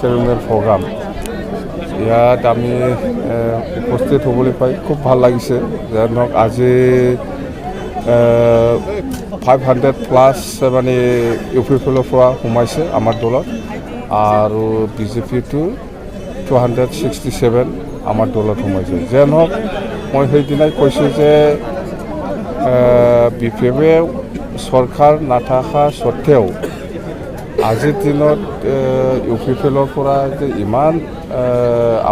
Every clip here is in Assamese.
চেৰিমনিয়েল প্ৰগ্ৰাম ইয়াত আমি উপস্থিত হ'বলৈ পাই খুব ভাল লাগিছে যেনক আজি 500+ মানে ইউ পি পিৰ পৰা সোমাইছে আমাৰ দলত আৰু বিজেপিটো 267 আমাৰ দলত সোমাইছে যেন হওক মই সেইদিনাই কৈছোঁ যে বি পি এফে চৰকাৰ নাথাকা স্বত্তেও আজিৰ দিনত ইউ পি পিৰ পৰা যে ইমান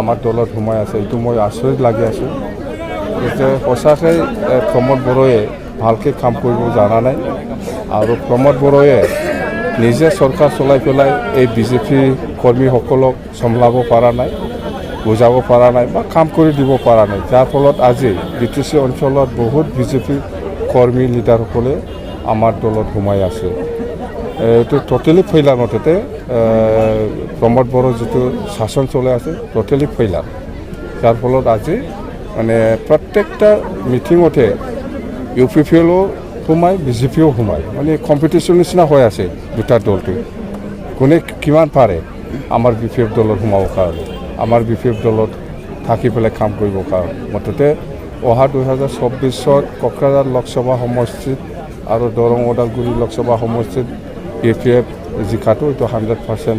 আমাৰ দলত সোমাই আছে এইটো মই আচৰিত লাগি আছোঁ যে সঁচাকৈ প্ৰমোদ বড়োৱে ভালকৈ কাম কৰিব জনা নাই আৰু প্ৰমোদ বড়োৱে নিজে চৰকাৰ চলাই পেলাই এই বিজেপি কৰ্মীসকলক চম্ভালিব পৰা নাই বুজাব পৰা নাই বা কাম কৰি দিব পৰা নাই যাৰ ফলত আজি বি টি চি অঞ্চলত বহুত বিজেপি কৰ্মী লিডাৰসকলে আমাৰ দলত সোমাই আছে এইটো টোটেলি ফেইলাৰ মুঠতে প্ৰমোদ বড়োৰ যিটো শাসন চলাই আছে টোটেলি ফেইলাৰ যাৰ ফলত আজি মানে প্ৰত্যেকটা মিটিঙতে ইউ পি পিও সোমায় বিজেপিও সোমায় মানে কম্পিটিশ্যন নিচিনা হৈ আছে দুটা দলটো কোনে কিমান পাৰে আমাৰ বি পি এফ দলত সোমাবৰ কাৰণে আমাৰ বি পি এফ দলত থাকি পেলাই কাম কৰিবৰ কাৰণে মুঠতে অহা 2024 কোকৰাঝাৰ লোকসভা সমষ্টিত আৰু দৰং ওদালগুৰি লোকসভা সমষ্টিত বি পি এফ জিকাটো এইটো 100%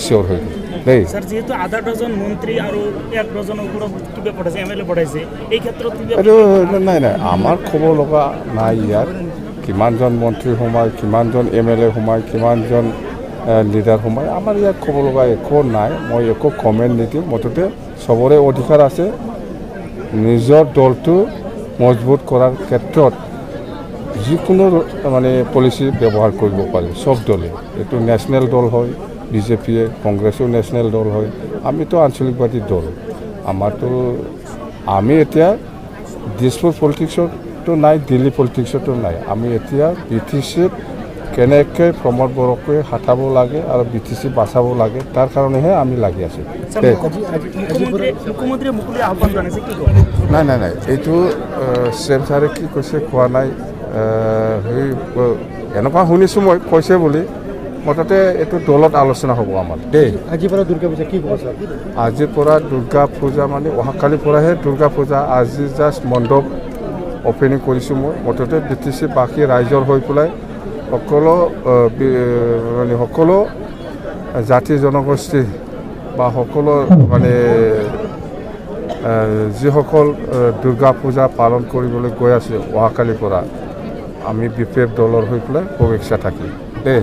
চিয়'ৰ হৈ গ'ল দেই স্যাৰ যেহেতু আধা ডজন মন্ত্ৰী আৰ 1 ডজনেৰ উপৰ কিবা পঠাইছে এমএলএ পঠাইছে এই ক্ষেত্ৰত এইটো নাই আমাৰ খবৰ লগা নাই ইয়াত কিমানজন মন্ত্ৰী সোমায় কিমানজন এমএলএ সোমায় কিমানজন লিডাৰ সোমায় আমাৰ ইয়াত খবৰ লগা একো নাই মই একো কমেণ্ট নিদিওঁ মুঠতে চবৰে অধিকাৰ আছে নিজৰ দলটো মজবুত কৰাৰ ক্ষেত্ৰত যিকোনো মানে পলিচি ব্যৱহাৰ কৰিব পাৰে সব দলে এইটো নেশ্যনেল দল হয় বিজেপিয়ে কংগ্ৰেছো নেশ্যনেল দল হয় আমিতো আঞ্চলিকবাদী দল আমাৰতো আমি এতিয়া দিছপুৰ পলিটিক্সতো নাই দিল্লী পলিটিক্সতো নাই আমি এতিয়া বি টি চিত কেনেকৈ প্ৰমোদ বড়োকে হাতাব লাগে আৰু বি টি চি বাচাব লাগে তাৰ কাৰণেহে আমি লাগি আছোঁ নাই এইটো চেম ছাৰে কি কৈছে কোৱা নাই সেই এনেকুৱা শুনিছোঁ মই কৈছে বুলি মুঠতে এইটো দলত আলোচনা হ'ব আমাৰ দেই আজিৰ পৰা দুৰ্গা পূজা কি হ'ব ছাৰ আজিৰ পৰা দুৰ্গা পূজা মানে অহাকালিৰ পৰাহে দুৰ্গা পূজা আজি জাষ্ট মণ্ডপ অপেনিং কৰিছোঁ মই মুঠতে বি টি চি বাকী ৰাইজৰ হৈ পেলাই সকলো জাতি জনগোষ্ঠী বা সকলো মানে যিসকল দুৰ্গা পূজা পালন কৰিবলৈ গৈ আছে অহাকালিৰ পৰা আমি বি পি এফ দলৰ হৈ পেলাই শুভেচ্ছা থাকিম দেই